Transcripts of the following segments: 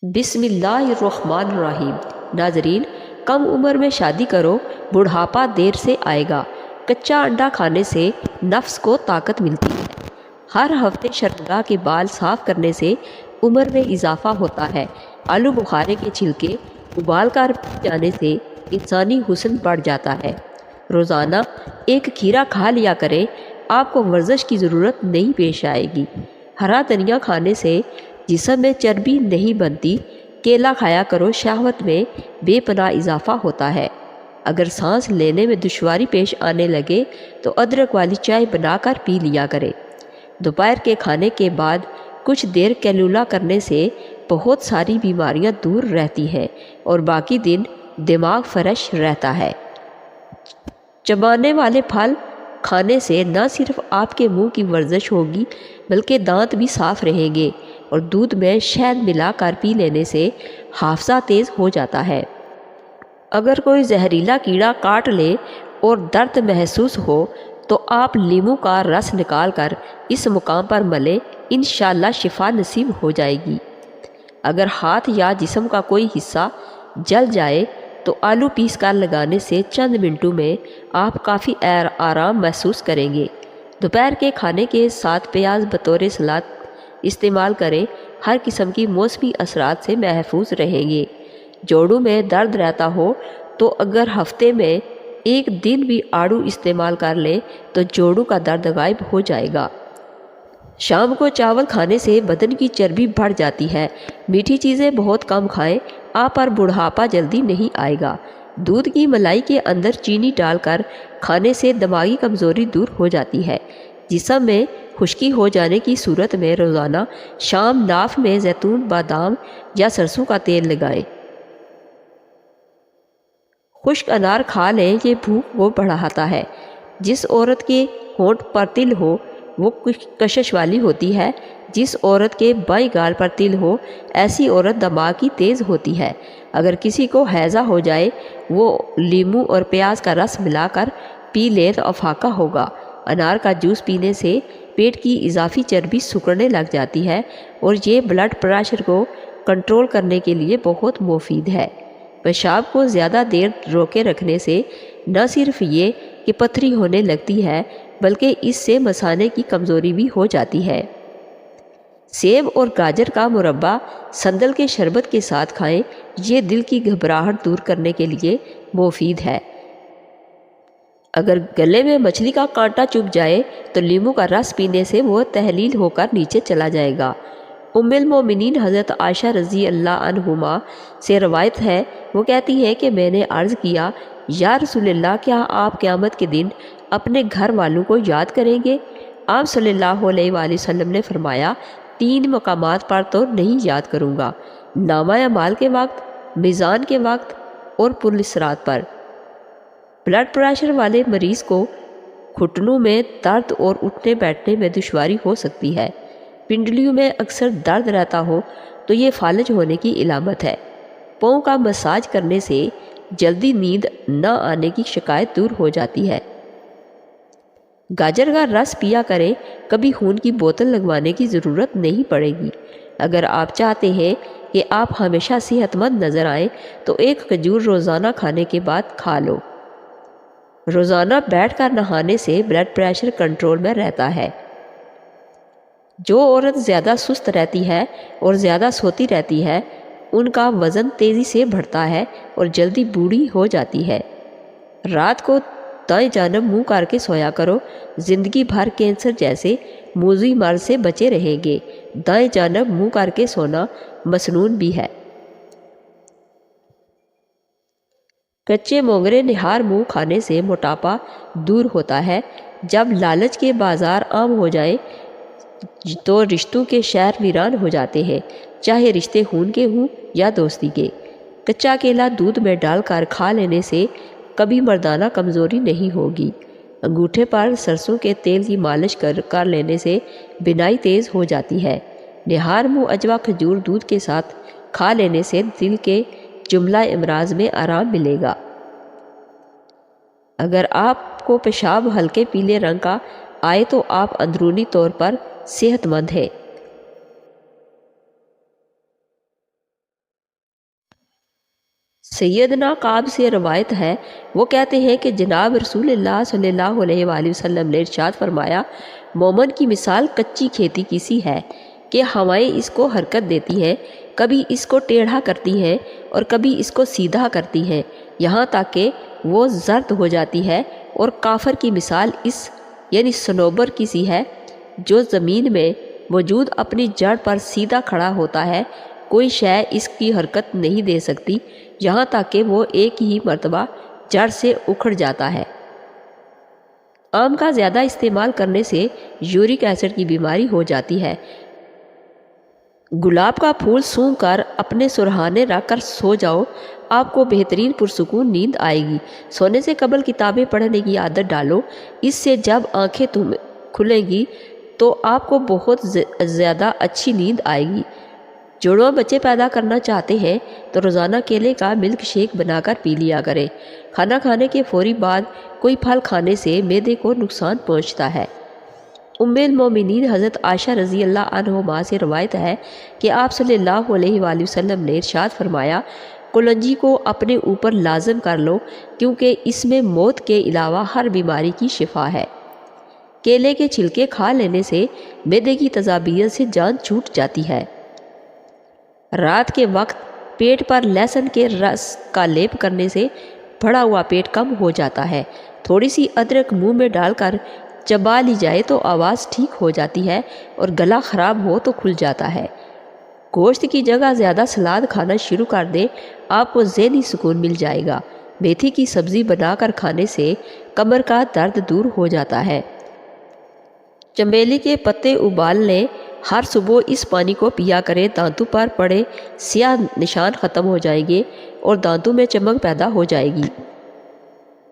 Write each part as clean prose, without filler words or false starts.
بسم اللہ الرحمن الرحیم۔ ناظرین، کم عمر میں شادی کرو، بڑھاپا دیر سے آئے گا۔ کچا انڈا کھانے سے نفس کو طاقت ملتی ہے۔ ہر ہفتے شرمگاہ کے بال صاف کرنے سے عمر میں اضافہ ہوتا ہے۔ آلو بخارے کے چھلکے ابال کر پی جانے سے انسانی حسن بڑھ جاتا ہے۔ روزانہ ایک کھیرا کھا لیا کریں، آپ کو ورزش کی ضرورت نہیں پیش آئے گی۔ ہرا دھنیا کھانے سے جسم میں چربی نہیں بنتی۔ کیلا کھایا کرو، شہوت میں بے پناہ اضافہ ہوتا ہے۔ اگر سانس لینے میں دشواری پیش آنے لگے تو ادرک والی چائے بنا کر پی لیا کرے۔ دوپہر کے کھانے کے بعد کچھ دیر کیلولا کرنے سے بہت ساری بیماریاں دور رہتی ہیں اور باقی دن دماغ فریش رہتا ہے۔ چبانے والے پھل کھانے سے نہ صرف آپ کے منہ کی ورزش ہوگی بلکہ دانت بھی صاف رہیں گے، اور دودھ میں شہد ملا کر پی لینے سے حافظہ تیز ہو جاتا ہے۔ اگر کوئی زہریلا کیڑا کاٹ لے اور درد محسوس ہو تو آپ لیموں کا رس نکال کر اس مقام پر ملیں، انشاءاللہ شفا نصیب ہو جائے گی۔ اگر ہاتھ یا جسم کا کوئی حصہ جل جائے تو آلو پیس کر لگانے سے چند منٹوں میں آپ کافی آرام محسوس کریں گے۔ دوپہر کے کھانے کے ساتھ پیاز بطور سلاد استعمال کریں، ہر قسم کی موسمی اثرات سے محفوظ رہیں گے۔ جوڑوں میں درد رہتا ہو تو اگر ہفتے میں ایک دن بھی آڑو استعمال کر لیں تو جوڑوں کا درد غائب ہو جائے گا۔ شام کو چاول کھانے سے بدن کی چربی بڑھ جاتی ہے۔ میٹھی چیزیں بہت کم کھائیں، آپ پر بڑھاپا جلدی نہیں آئے گا۔ دودھ کی ملائی کے اندر چینی ڈال کر کھانے سے دماغی کمزوری دور ہو جاتی ہے۔ جسم میں خشکی ہو جانے کی صورت میں روزانہ شام ناف میں زیتون، بادام یا سرسوں کا تیل لگائیں۔ خشک انار کھا لیں، یہ بھوک کو بڑھاتا ہے۔ جس عورت کے ہونٹ پر تل ہو وہ کشش والی ہوتی ہے۔ جس عورت کے بائیں گال پر تل ہو ایسی عورت دماغ کی تیز ہوتی ہے۔ اگر کسی کو ہیضہ ہو جائے وہ لیموں اور پیاز کا رس ملا کر پی لے تو افاقہ ہوگا۔ انار کا جوس پینے سے پیٹ کی اضافی چربی سکڑنے لگ جاتی ہے اور یہ بلڈ پریشر کو کنٹرول کرنے کے لیے بہت مفید ہے۔ پیشاب کو زیادہ دیر روکے رکھنے سے نہ صرف یہ کہ پتھری ہونے لگتی ہے بلکہ اس سے مثانے کی کمزوری بھی ہو جاتی ہے۔ سیب اور گاجر کا مربع سندل کے شربت کے ساتھ کھائیں، یہ دل کی گھبراہٹ دور کرنے کے لیے مفید ہے۔ اگر گلے میں مچھلی کا کانٹا چبھ جائے تو لیموں کا رس پینے سے وہ تحلیل ہو کر نیچے چلا جائے گا۔ ام المومنین حضرت عائشہ رضی اللہ عنہما سے روایت ہے، وہ کہتی ہیں کہ میں نے عرض کیا، یا رسول اللہ، کیا آپ قیامت کے دن اپنے گھر والوں کو یاد کریں گے؟ آپ صلی اللہ علیہ وآلہ وسلم نے فرمایا، 3 مقامات پر تو نہیں یاد کروں گا، نامہ اعمال کے وقت، میزان کے وقت اور پل صراط پر۔ بلڈ پریشر والے مریض کو گھٹنوں میں درد اور اٹھنے بیٹھنے میں دشواری ہو سکتی ہے۔ پنڈلیوں میں اکثر درد رہتا ہو تو یہ فالج ہونے کی علامت ہے۔ پاؤں کا مساج کرنے سے جلدی نیند نہ آنے کی شکایت دور ہو جاتی ہے۔ گاجر کا رس پیا کریں، کبھی خون کی بوتل لگوانے کی ضرورت نہیں پڑے گی۔ اگر آپ چاہتے ہیں کہ آپ ہمیشہ صحت مند نظر آئیں تو ایک کھجور روزانہ کھانے کے بعد کھا لو۔ روزانہ بیٹھ کر نہانے سے بلڈ پریشر کنٹرول میں رہتا ہے۔ جو عورت زیادہ سست رہتی ہے اور زیادہ سوتی رہتی ہے ان کا وزن تیزی سے بڑھتا ہے اور جلدی بوڑھی ہو جاتی ہے۔ رات کو دائیں جانب منہ کر کے سویا کرو، زندگی بھر کینسر جیسے موذی مرض سے بچے رہیں گے۔ دائیں جانب منہ کر کے سونا مسنون بھی ہے۔ کچے مونگرے نہار منہ کھانے سے موٹاپا دور ہوتا ہے۔ جب لالچ کے بازار عام ہو جائیں تو رشتوں کے شہر ویران ہو جاتے ہیں، چاہے رشتے خون کے ہوں یا دوستی کے۔ کچا کیلا دودھ میں ڈال کر کھا لینے سے کبھی مردانہ کمزوری نہیں ہوگی۔ انگوٹھے پر سرسوں کے تیل کی مالش کر لینے سے بینائی تیز ہو جاتی ہے۔ نہار منہ اجوا کھجور دودھ کے ساتھ کھا لینے سے دل کے جملہ امراض میں آرام ملے گا۔ اگر آپ کو پیشاب ہلکے پیلے رنگ کا آئے تو آپ اندرونی طور پر صحت مند ہیں۔ سیدنا کعب سے روایت ہے، وہ کہتے ہیں کہ جناب رسول اللہ صلی اللہ علیہ وآلہ وسلم نے ارشاد فرمایا، مومن کی مثال کچی کھیتی کی سی ہے کہ ہوائیں اس کو حرکت دیتی ہیں، کبھی اس کو ٹیڑھا کرتی ہیں اور کبھی اس کو سیدھا کرتی ہیں، یہاں تک کہ وہ زرد ہو جاتی ہے۔ اور کافر کی مثال اس یعنی صنوبر کی سی ہے جو زمین میں موجود اپنی جڑ پر سیدھا کھڑا ہوتا ہے، کوئی شے اس کی حرکت نہیں دے سکتی یہاں تک کہ وہ ایک ہی مرتبہ جڑ سے اکھڑ جاتا ہے۔ آم کا زیادہ استعمال کرنے سے یورک ایسڈ کی بیماری ہو جاتی ہے۔ گلاب کا پھول سونگھ کر اپنے سرہانے رکھ کر سو جاؤ، آپ کو بہترین پرسکون نیند آئے گی۔ سونے سے قبل کتابیں پڑھنے کی عادت ڈالو، اس سے جب آنکھیں کھلیں گی تو آپ کو بہت زیادہ اچھی نیند آئے گی۔ جوڑواں بچے پیدا کرنا چاہتے ہیں تو روزانہ کیلے کا ملک شیک بنا کر پی لیا کریں۔ کھانا کھانے کے فوری بعد کوئی پھل کھانے سے معدے کو نقصان پہنچتا ہے۔ ام المومنین حضرت عائشہ رضی اللہ عنہما سے روایت ہے کہ آپ صلی اللہ علیہ وآلہ وسلم نے ارشاد فرمایا، کلنجی کو اپنے اوپر لازم کر لو کیونکہ اس میں موت کے علاوہ ہر بیماری کی شفا ہے۔ کیلے کے چھلکے کھا لینے سے معدے کی تیزابیت سے جان چھوٹ جاتی ہے۔ رات کے وقت پیٹ پر لہسن کے رس کا لیپ کرنے سے بڑھا ہوا پیٹ کم ہو جاتا ہے۔ تھوڑی سی ادرک منہ میں ڈال کر چبا لی جائے تو آواز ٹھیک ہو جاتی ہے اور گلا خراب ہو تو کھل جاتا ہے۔ گوشت کی جگہ زیادہ سلاد کھانا شروع کر دیں، آپ کو ذہنی سکون مل جائے گا۔ میتھی کی سبزی بنا کر کھانے سے کمر کا درد دور ہو جاتا ہے۔ چنبیلی کے پتے ابال لیں، ہر صبح اس پانی کو پیا کریں، دانتوں پر پڑے سیاہ نشان ختم ہو جائیں گے اور دانتوں میں چمک پیدا ہو جائے گی۔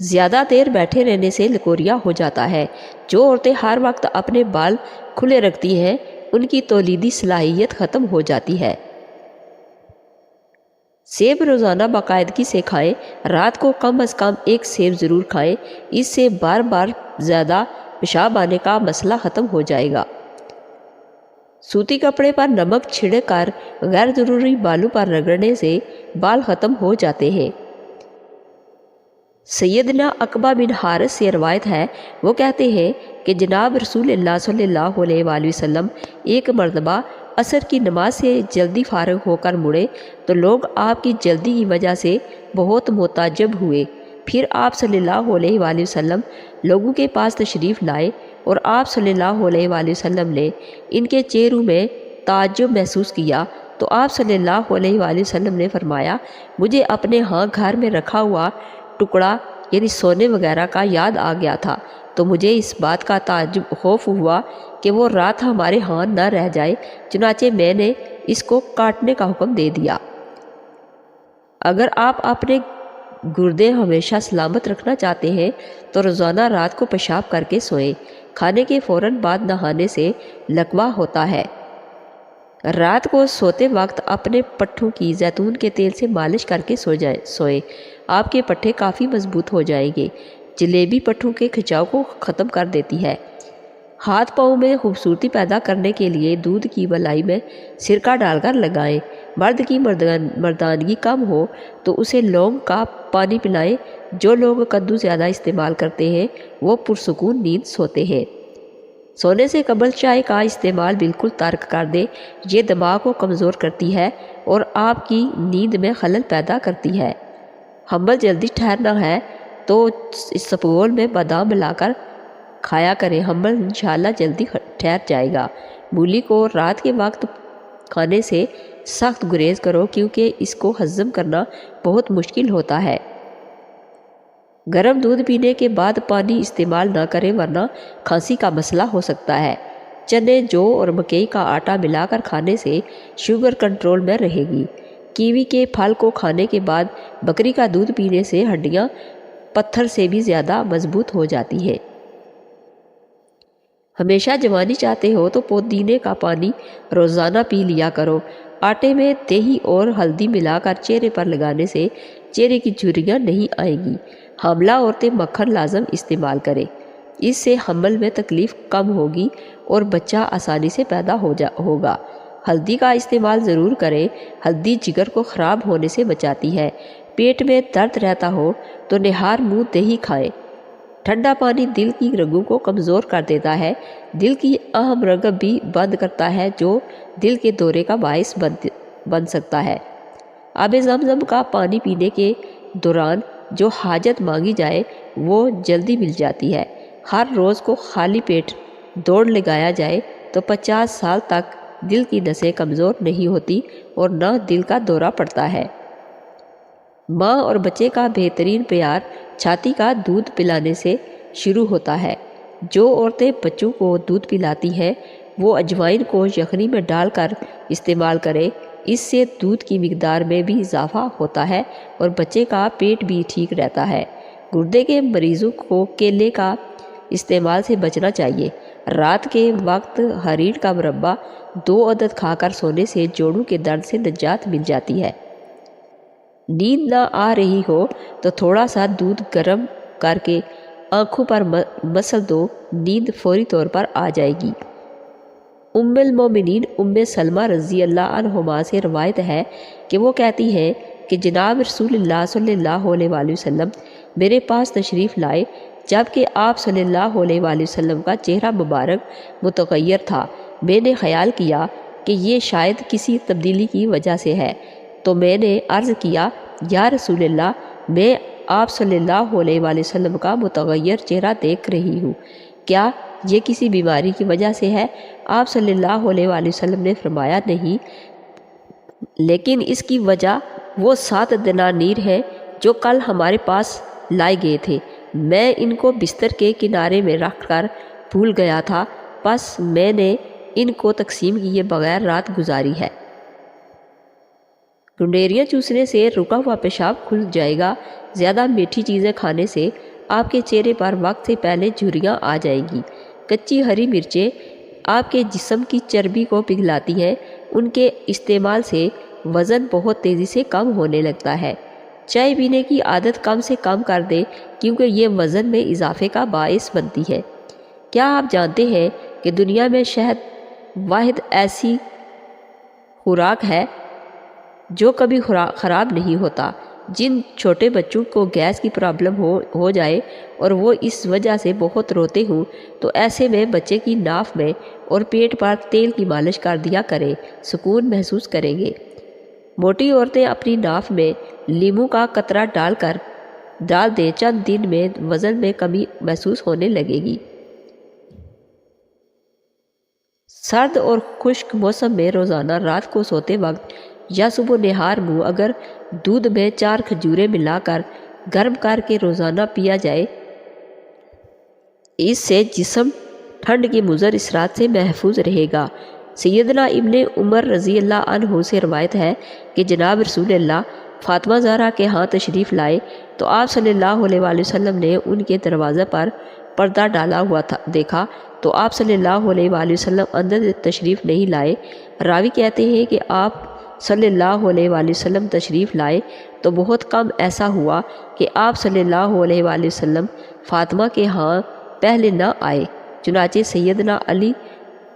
زیادہ دیر بیٹھے رہنے سے لکوریا ہو جاتا ہے۔ جو عورتیں ہر وقت اپنے بال کھلے رکھتی ہیں ان کی تولیدی صلاحیت ختم ہو جاتی ہے۔ سیب روزانہ باقاعدگی سے کھائیں، رات کو کم از کم ایک سیب ضرور کھائیں، اس سے بار بار زیادہ پیشاب آنے کا مسئلہ ختم ہو جائے گا۔ سوتی کپڑے پر نمک چھڑک کر غیر ضروری بالوں پر رگڑنے سے بال ختم ہو جاتے ہیں۔ سیدنا عقبہ بن حارث سے روایت ہے، وہ کہتے ہیں کہ جناب رسول اللہ صلی اللہ علیہ وآلہ وسلم ایک مرتبہ عصر کی نماز سے جلدی فارغ ہو کر مڑے تو لوگ آپ کی جلدی کی وجہ سے بہت متعجب ہوئے۔ پھر آپ صلی اللہ علیہ وآلہ وسلم لوگوں کے پاس تشریف لائے اور آپ صلی اللہ علیہ وآلہ وسلم نے ان کے چہروں میں تعجب محسوس کیا تو آپ صلی اللہ علیہ وآلہ وسلم نے فرمایا، مجھے اپنے ہاں گھر میں رکھا ہوا ٹکڑا یعنی سونے وغیرہ کا یاد آ گیا تھا تو مجھے اس بات کا تعجب خوف ہوا کہ وہ رات ہمارے ہاں نہ رہ جائے، چنانچہ میں نے اس کو کاٹنے کا حکم دے دیا۔ اگر آپ اپنے گردے ہمیشہ سلامت رکھنا چاہتے ہیں تو روزانہ رات کو پیشاب کر کے سوئیں۔ کھانے کے فوراً بعد نہانے سے لکوہ ہوتا ہے۔ رات کو سوتے وقت اپنے پٹھوں کی زیتون کے تیل سے مالش کر کے سوئیں، آپ کے پٹھے کافی مضبوط ہو جائیں گے۔ جلیبی پٹھوں کے کھچاؤ کو ختم کر دیتی ہے۔ ہاتھ پاؤں میں خوبصورتی پیدا کرنے کے لیے دودھ کی ملائی میں سرکہ ڈال کر لگائیں۔ مرد کی مردانگی کم ہو تو اسے لونگ کا پانی پلائیں۔ جو لوگ کدو زیادہ استعمال کرتے ہیں وہ پرسکون نیند سوتے ہیں۔ سونے سے قبل چائے کا استعمال بالکل ترک کر دیں، یہ دماغ کو کمزور کرتی ہے اور آپ کی نیند میں خلل پیدا کرتی ہے۔ حمل جلدی ٹھہرنا ہے تو اسپغول میں بادام ملا کر کھایا کریں، حمل انشاءاللہ جلدی ٹھہر جائے گا۔ مولی کو رات کے وقت کھانے سے سخت گریز کرو کیونکہ اس کو ہضم کرنا بہت مشکل ہوتا ہے۔ گرم دودھ پینے کے بعد پانی استعمال نہ کریں ورنہ کھانسی کا مسئلہ ہو سکتا ہے۔ چنے، جو اور مکئی کا آٹا ملا کر کھانے سے شوگر کنٹرول میں رہے گی۔ کیوی کے پھل کو کھانے کے بعد بکری کا دودھ پینے سے ہڈیاں پتھر سے بھی زیادہ مضبوط ہو جاتی ہیں۔ ہمیشہ جوانی چاہتے ہو تو پودینے کا پانی روزانہ پی لیا کرو۔ آٹے میں دہی اور ہلدی ملا کر چہرے پر لگانے سے چہرے کی جھریاں نہیں آئیں گی۔ حاملہ عورتیں مکھن لازم استعمال کریں، اس سے حمل میں تکلیف کم ہوگی اور بچہ آسانی سے پیدا ہوگا۔ ہلدی کا استعمال ضرور کریں، ہلدی جگر کو خراب ہونے سے بچاتی ہے۔ پیٹ میں درد رہتا ہو تو نہار منہ دہی کھائیں۔ ٹھنڈا پانی دل کی رگوں کو کمزور کر دیتا ہے، دل کی اہم رگب بھی بند کرتا ہے جو دل کے دورے کا باعث بن سکتا ہے۔ آب زمزم کا پانی پینے کے دوران جو حاجت مانگی جائے وہ جلدی مل جاتی ہے۔ ہر روز کو خالی پیٹ دوڑ لگایا جائے تو 50 سال تک دل کی نسیں کمزور نہیں ہوتی اور نہ دل کا دورہ پڑتا ہے۔ ماں اور بچے کا بہترین پیار چھاتی کا دودھ پلانے سے شروع ہوتا ہے۔ جو عورتیں بچوں کو دودھ پلاتی ہیں وہ اجوائن کو یخنی میں ڈال کر استعمال کریں، اس سے دودھ کی مقدار میں بھی اضافہ ہوتا ہے اور بچے کا پیٹ بھی ٹھیک رہتا ہے۔ گردے کے مریضوں کو کیلے کا استعمال سے بچنا چاہیے۔ رات کے وقت ہرین کا مربع 2 عدد کھا کر سونے سے جوڑوں کے درد سے نجات مل جاتی ہے۔ نیند نہ آ رہی ہو تو تھوڑا سا دودھ گرم کر کے آنکھوں پر مسل دو، نیند فوری طور پر آ جائے گی۔ ام المومنین ام سلمہ رضی اللہ عنہما سے روایت ہے کہ وہ کہتی ہیں کہ جناب رسول اللہ صلی اللہ علیہ وآلہ وسلم میرے پاس تشریف لائے جبکہ آپ صلی اللہ علیہ وآلہ وسلم کا چہرہ مبارک متغیر تھا۔ میں نے خیال کیا کہ یہ شاید کسی تبدیلی کی وجہ سے ہے، تو میں نے عرض کیا یا رسول اللہ، میں آپ صلی اللہ علیہ وآلہ وسلم کا متغیر چہرہ دیکھ رہی ہوں، کیا یہ کسی بیماری کی وجہ سے ہے؟ آپ صلی اللہ علیہ وآلہ وسلم نے فرمایا نہیں، لیکن اس کی وجہ وہ 7 دنانیر ہیں جو کل ہمارے پاس لائے گئے تھے، میں ان کو بستر کے کنارے میں رکھ کر بھول گیا تھا، بس میں نے ان کو تقسیم کیے بغیر رات گزاری ہے۔ گنڈیریاں چوسنے سے رکا ہوا پیشاب کھل جائے گا۔ زیادہ میٹھی چیزیں کھانے سے آپ کے چہرے پر وقت سے پہلے جھریاں آ جائیں گی۔ کچی ہری مرچیں آپ کے جسم کی چربی کو پگھلاتی ہیں، ان کے استعمال سے وزن بہت تیزی سے کم ہونے لگتا ہے۔ چائے پینے کی عادت کم سے کم کر دیں کیونکہ یہ وزن میں اضافے کا باعث بنتی ہے۔ کیا آپ جانتے ہیں کہ دنیا میں شہد واحد ایسی خوراک ہے جو کبھی خراب نہیں ہوتا؟ جن چھوٹے بچوں کو گیس کی پرابلم ہو جائے اور وہ اس وجہ سے بہت روتے ہوں تو ایسے میں بچے کی ناف میں اور پیٹ پر تیل کی مالش کر دیا کریں، سکون محسوس کریں گے۔ موٹی عورتیں اپنی ناف میں لیموں کا قطرہ ڈال دیں، چند دن میں وزن میں کمی محسوس ہونے لگے گی۔ سرد اور خشک موسم میں روزانہ رات کو سوتے وقت یا صبح نہار منہ اگر دودھ میں 4 کھجوریں ملا کر گرم کر کے روزانہ پیا جائے، اس سے جسم ٹھنڈ کے مضر اثرات سے محفوظ رہے گا۔ سیدنا ابن عمر رضی اللہ عنہ سے روایت ہے کہ جناب رسول اللہ فاطمہ زہرا کے ہاں تشریف لائے تو آپ صلی اللہ علیہ وآلہ وسلم نے ان کے دروازے پر پردہ ڈالا ہوا دیکھا تو آپ صلی اللہ علیہ وآلہ وسلم اندر تشریف نہیں لائے۔ راوی کہتے ہیں کہ آپ صلی اللہ علیہ وآلہ وسلم تشریف لائے تو بہت کم ایسا ہوا کہ آپ صلی اللہ علیہ وآلہ وسلم فاطمہ کے ہاں پہلے نہ آئے۔ چنانچہ سیدنا علی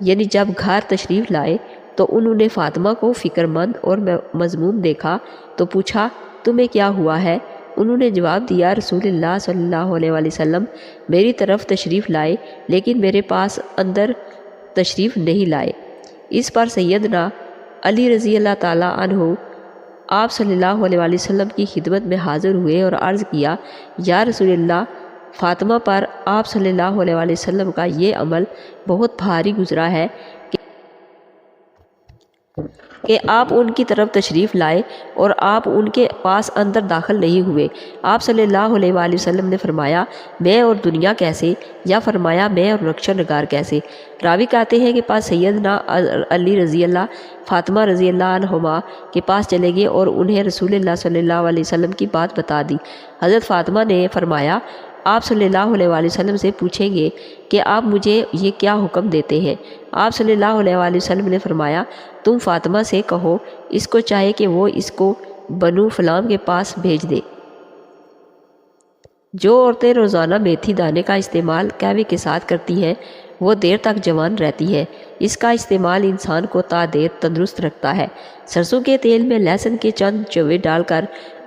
یعنی جب گھر تشریف لائے تو انہوں نے فاطمہ کو فکر مند اور مذموم دیکھا تو پوچھا تمہیں کیا ہوا ہے؟ انہوں نے جواب دیا رسول اللہ صلی اللہ علیہ وآلہ وسلم میری طرف تشریف لائے لیکن میرے پاس اندر تشریف نہیں لائے۔ اس پر سیدنا علی رضی اللہ تعالیٰ عنہ آپ صلی اللہ علیہ وآلہ وسلم کی خدمت میں حاضر ہوئے اور عرض کیا یا رسول اللہ، فاطمہ پر آپ صلی اللہ علیہ وآلہ وسلم کا یہ عمل بہت بھاری گزرا ہے کہ آپ ان کی طرف تشریف لائے اور آپ ان کے پاس اندر داخل نہیں ہوئے۔ آپ صلی اللہ علیہ وآلہ وسلم نے فرمایا میں اور دنیا کیسے، یا فرمایا میں اور نقشہ نگار کیسے؟ راوی کہتے ہیں کہ پاس سیدنا علی رضی اللہ فاطمہ رضی اللہ عنہما کے پاس چلے گئے اور انہیں رسول اللہ صلی اللہ علیہ وسلم کی بات بتا دی۔ حضرت فاطمہ نے فرمایا آپ صلی اللہ علیہ وآلہ وسلم سے پوچھیں گے کہ آپ مجھے یہ کیا حکم دیتے ہیں؟ آپ صلی اللہ علیہ وآلہ وسلم نے فرمایا تم فاطمہ سے کہو اس کو چاہے کہ وہ اس کو بنو فلان کے پاس بھیج دے۔ جو عورتیں روزانہ میتھی دانے کا استعمال قہوے کے ساتھ کرتی ہیں وہ دیر تک جوان رہتی ہے۔ اس کا استعمال انسان کو تا دیر تندرست رکھتا ہے۔ سرسوں کے تیل میں لہسن کے چند چوے ڈال کر